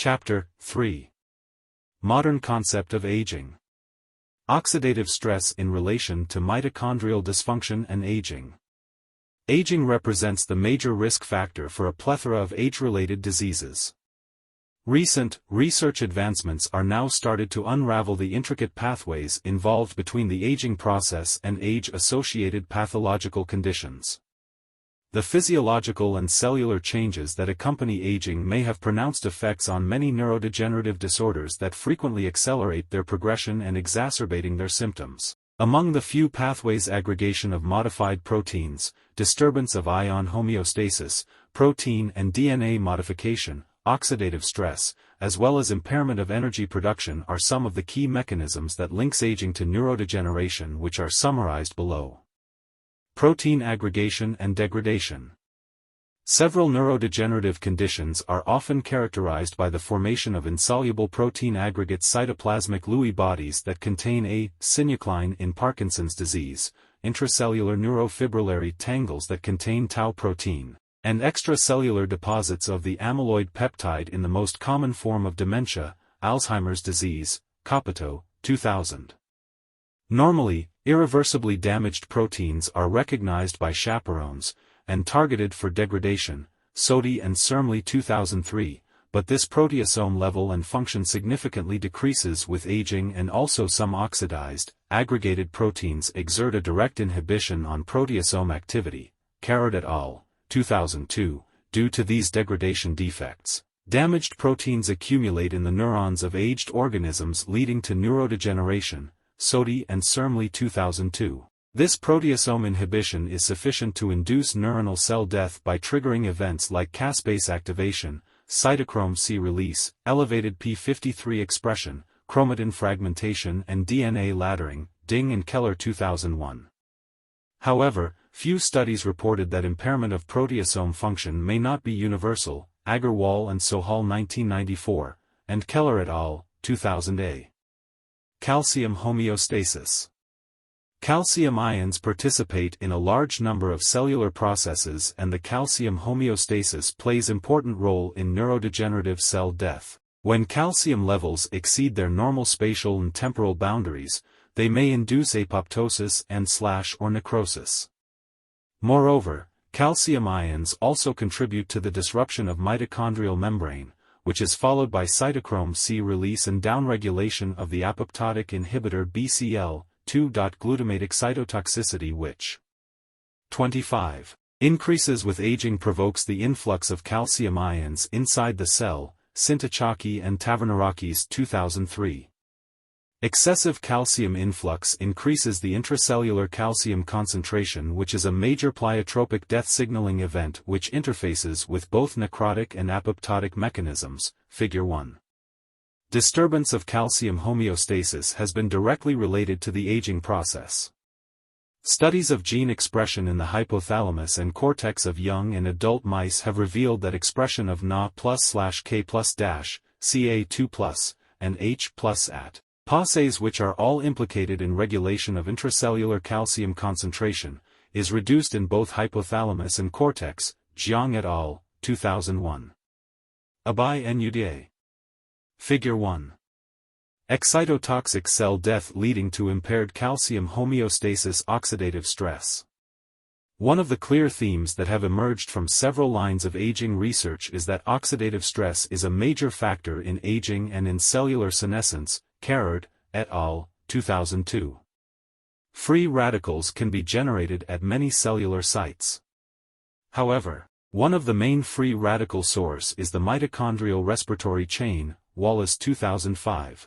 Chapter 3. Modern Concept of Aging. Oxidative stress in relation to mitochondrial dysfunction and aging. Aging represents the major risk factor for a plethora of age-related diseases. Recent research advancements are now started to unravel the intricate pathways involved between the aging process and age-associated pathological conditions. The physiological and cellular changes that accompany aging may have pronounced effects on many neurodegenerative disorders that frequently accelerate their progression and exacerbating their symptoms. Among the few pathways, aggregation of modified proteins, disturbance of ion homeostasis, protein and DNA modification, oxidative stress, as well as impairment of energy production are some of the key mechanisms that links aging to neurodegeneration, which are summarized below. Protein aggregation and degradation. Several neurodegenerative conditions are often characterized by the formation of insoluble protein aggregate cytoplasmic Lewy bodies that contain a synuclein in Parkinson's disease, intracellular neurofibrillary tangles that contain tau protein, and extracellular deposits of the amyloid peptide in the most common form of dementia, Alzheimer's disease, Capito, 2000. Normally, irreversibly damaged proteins are recognized by chaperones, and targeted for degradation, Sodhi and Sermley 2003, but this proteasome level and function significantly decreases with aging, and also some oxidized, aggregated proteins exert a direct inhibition on proteasome activity, Carrot et al., 2002, due to these degradation defects. Damaged proteins accumulate in the neurons of aged organisms, leading to neurodegeneration, Sodhi and Sermley 2002. This proteasome inhibition is sufficient to induce neuronal cell death by triggering events like caspase activation, cytochrome C release, elevated p53 expression, chromatin fragmentation and DNA laddering, Ding and Keller 2001. However, few studies reported that impairment of proteasome function may not be universal, Agarwal and Sohal 1994, and Keller et al., 2000a. Calcium homeostasis. Calcium ions participate in a large number of cellular processes, and the calcium homeostasis plays an important role in neurodegenerative cell death. When calcium levels exceed their normal spatial and temporal boundaries, they may induce apoptosis and/or necrosis. Moreover, calcium ions also contribute to the disruption of mitochondrial membrane, which is followed by cytochrome C release and downregulation of the apoptotic inhibitor BCL2.glutamatic cytotoxicity, which 25 increases with aging, provokes the influx of calcium ions inside the cell, Sintachaki and Tavernarakis 2003. Excessive calcium influx increases the intracellular calcium concentration, which is a major pleiotropic death signaling event which interfaces with both necrotic and apoptotic mechanisms, Figure 1. Disturbance of calcium homeostasis has been directly related to the aging process. Studies of gene expression in the hypothalamus and cortex of young and adult mice have revealed that expression of Na+/K+-, and H+ at PASEs, which are all implicated in regulation of intracellular calcium concentration, is reduced in both hypothalamus and cortex, Jiang et al., 2001. Abai and Uda. Figure 1. Excitotoxic cell death leading to impaired calcium homeostasis, oxidative stress. One of the clear themes that have emerged from several lines of aging research is that oxidative stress is a major factor in aging and in cellular senescence, Carrot et al., 2002. Free radicals can be generated at many cellular sites. However, one of the main free radical source is the mitochondrial respiratory chain, Wallace 2005.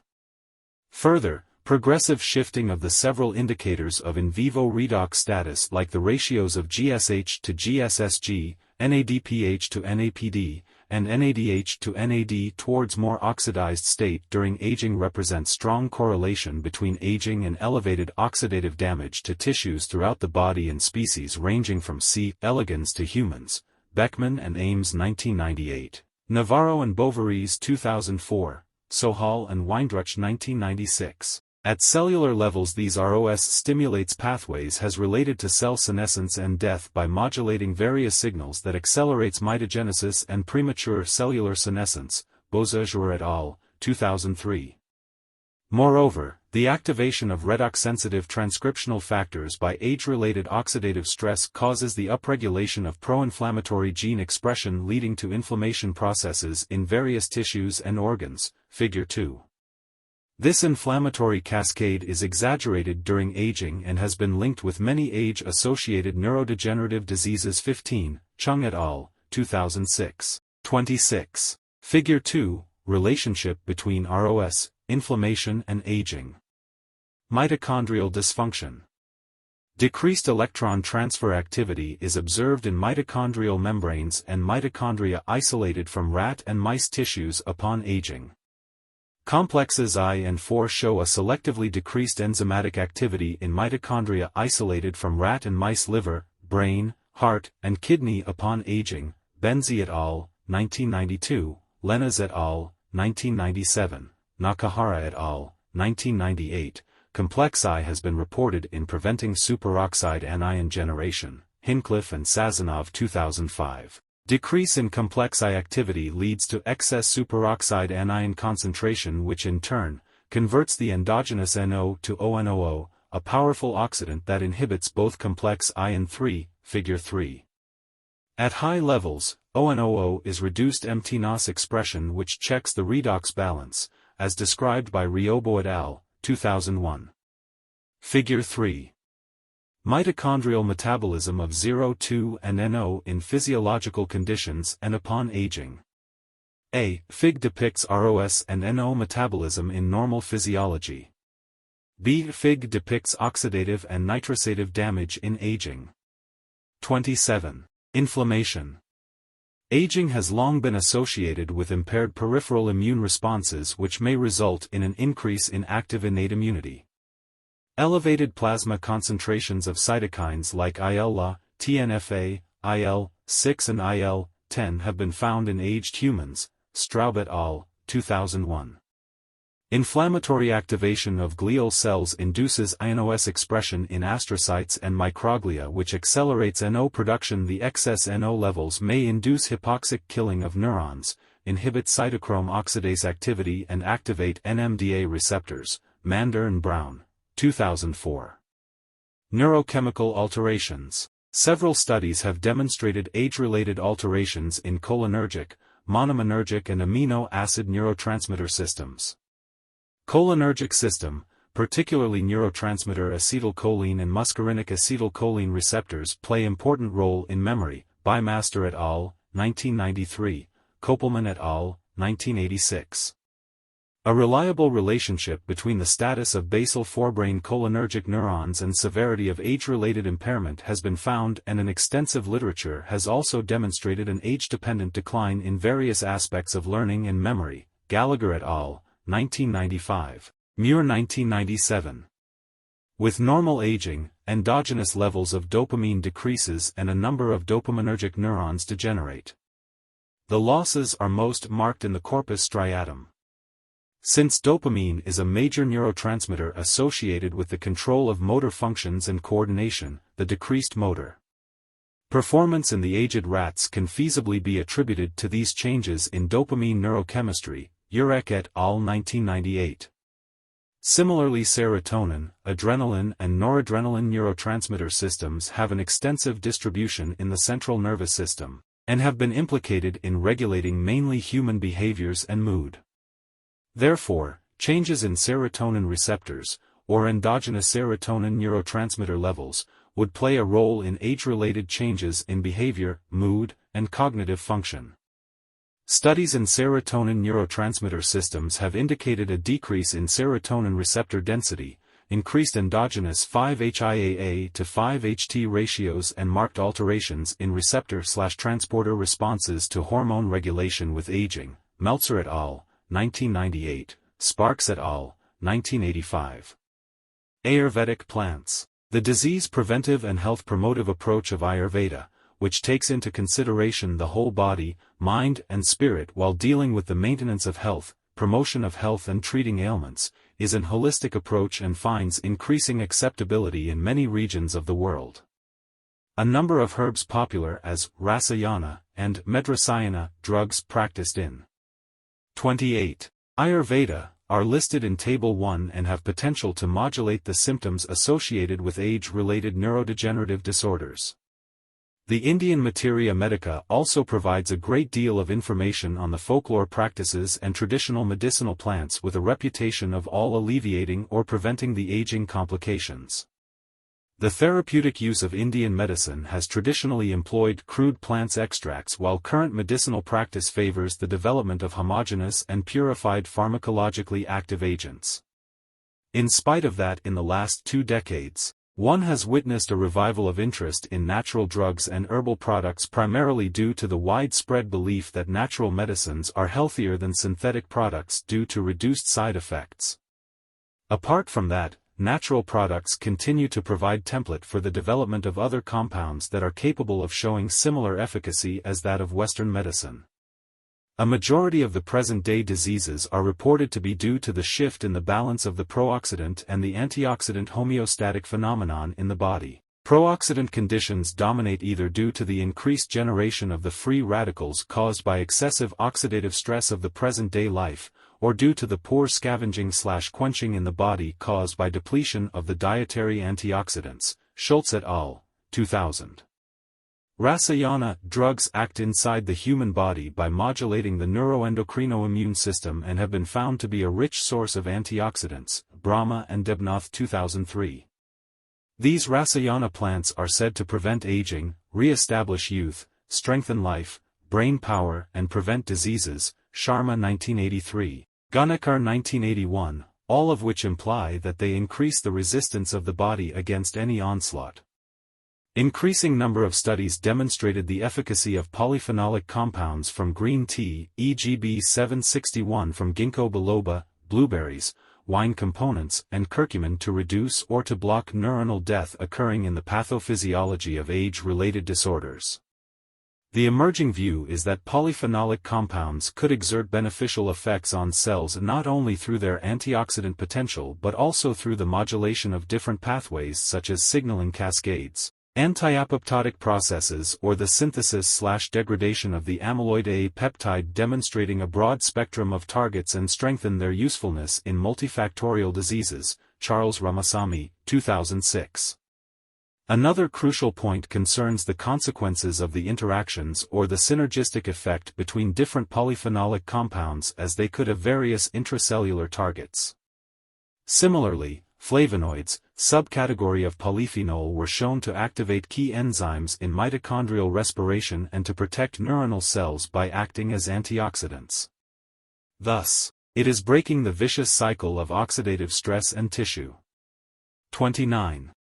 Further, progressive shifting of the several indicators of in vivo redox status, like the ratios of GSH to GSSG, NADPH to NAPD, and NADH to NAD towards more oxidized state during aging, represent strong correlation between aging and elevated oxidative damage to tissues throughout the body in species ranging from C. elegans to humans, Beckman and Ames 1998, Navarro and Bovary 2004, Sohal and Weindruch 1996. At cellular levels, these ROS stimulates pathways has related to cell senescence and death by modulating various signals that accelerates mitogenesis and premature cellular senescence, Beausejour et al., 2003. Moreover, the activation of redox-sensitive transcriptional factors by age-related oxidative stress causes the upregulation of pro-inflammatory gene expression leading to inflammation processes in various tissues and organs, Figure 2. This inflammatory cascade is exaggerated during aging and has been linked with many age-associated neurodegenerative diseases. 15, Chung et al., 2006. 26. Figure 2, Relationship between ROS, inflammation and aging. Mitochondrial dysfunction. Decreased electron transfer activity is observed in mitochondrial membranes and mitochondria isolated from rat and mice tissues upon aging. Complexes I and IV show a selectively decreased enzymatic activity in mitochondria isolated from rat and mice liver, brain, heart, and kidney upon aging, Benzi et al., 1992, Lenas et al., 1997, Nakahara et al., 1998. Complex I has been reported in preventing superoxide anion generation, Hincliffe and Sazonov 2005. Decrease in complex I activity leads to excess superoxide anion concentration, which in turn converts the endogenous NO to ONOO, a powerful oxidant that inhibits both complex I and III, Figure 3. At high levels, ONOO is reduced MTNOS expression, which checks the redox balance, as described by Riobo et al., 2001. Figure 3. Mitochondrial metabolism of 0,2 and NO in physiological conditions and upon aging. A. Fig depicts ROS and NO metabolism in normal physiology. B. Fig depicts oxidative and nitrosative damage in aging. 27. Inflammation. Aging has long been associated with impaired peripheral immune responses, which may result in an increase in active innate immunity. Elevated plasma concentrations of cytokines like IL-LA, TNF-A, IL-6 and IL-10 have been found in aged humans, Straub et al., 2001. Inflammatory activation of glial cells induces INOS expression in astrocytes and microglia, which accelerates NO production. The excess NO levels may induce hypoxic killing of neurons, inhibit cytochrome oxidase activity and activate NMDA receptors, Mander and Brown, 2004. Neurochemical alterations. Several studies have demonstrated age-related alterations in cholinergic, monoaminergic and amino acid neurotransmitter systems. Cholinergic system, particularly neurotransmitter acetylcholine and muscarinic acetylcholine receptors, play important role in memory, Bymaster et al., 1993, Kopelman et al., 1986. A reliable relationship between the status of basal forebrain cholinergic neurons and severity of age-related impairment has been found, and an extensive literature has also demonstrated an age-dependent decline in various aspects of learning and memory, Gallagher et al., 1995, Muir 1997. With normal aging, endogenous levels of dopamine decreases and a number of dopaminergic neurons degenerate. The losses are most marked in the corpus striatum. Since dopamine is a major neurotransmitter associated with the control of motor functions and coordination, the decreased motor performance in the aged rats can feasibly be attributed to these changes in dopamine neurochemistry, Urek et al. 1998. Similarly, serotonin, adrenaline and noradrenaline neurotransmitter systems have an extensive distribution in the central nervous system, and have been implicated in regulating mainly human behaviors and mood. Therefore, changes in serotonin receptors, or endogenous serotonin neurotransmitter levels, would play a role in age-related changes in behavior, mood, and cognitive function. Studies in serotonin neurotransmitter systems have indicated a decrease in serotonin receptor density, increased endogenous 5-HIAA to 5-HT ratios and marked alterations in receptor/transporter responses to hormone regulation with aging, Meltzer et al., 1998, Sparks et al., 1985. Ayurvedic plants. The disease-preventive and health-promotive approach of Ayurveda, which takes into consideration the whole body, mind and spirit while dealing with the maintenance of health, promotion of health and treating ailments, is an holistic approach and finds increasing acceptability in many regions of the world. A number of herbs popular as Rasayana and Medrasayana drugs practiced in 28. Ayurveda are listed in Table 1 and have potential to modulate the symptoms associated with age-related neurodegenerative disorders. The Indian Materia Medica also provides a great deal of information on the folklore practices and traditional medicinal plants with a reputation of all alleviating or preventing the aging complications. The therapeutic use of Indian medicine has traditionally employed crude plants extracts, while current medicinal practice favors the development of homogeneous and purified pharmacologically active agents. In spite of that, in the last 2 decades, one has witnessed a revival of interest in natural drugs and herbal products, primarily due to the widespread belief that natural medicines are healthier than synthetic products due to reduced side effects. Apart from that, natural products continue to provide template for the development of other compounds that are capable of showing similar efficacy as that of Western medicine. A majority of the present-day diseases are reported to be due to the shift in the balance of the pro-oxidant and the antioxidant homeostatic phenomenon in the body. Pro-oxidant conditions dominate either due to the increased generation of the free radicals caused by excessive oxidative stress of the present-day life, or due to the poor scavenging/quenching in the body caused by depletion of the dietary antioxidants. Schultz et al., 2000. Rasayana drugs act inside the human body by modulating the neuroendocrino-immune system and have been found to be a rich source of antioxidants. Brahma and Debnath, 2003. These Rasayana plants are said to prevent aging, re-establish youth, strengthen life, brain power and prevent diseases. Sharma, 1983. Gunekar, 1981, all of which imply that they increase the resistance of the body against any onslaught. Increasing number of studies demonstrated the efficacy of polyphenolic compounds from green tea, e.g. B761 from ginkgo biloba, blueberries, wine components, and curcumin to reduce or to block neuronal death occurring in the pathophysiology of age-related disorders. The emerging view is that polyphenolic compounds could exert beneficial effects on cells not only through their antioxidant potential but also through the modulation of different pathways such as signaling cascades, anti-apoptotic processes, or the synthesis/degradation of the amyloid A peptide, demonstrating a broad spectrum of targets and strengthen their usefulness in multifactorial diseases. Charles Ramasamy, 2006. Another crucial point concerns the consequences of the interactions or the synergistic effect between different polyphenolic compounds, as they could have various intracellular targets. Similarly, flavonoids, subcategory of polyphenol, were shown to activate key enzymes in mitochondrial respiration and to protect neuronal cells by acting as antioxidants. Thus, it is breaking the vicious cycle of oxidative stress and tissue. 29.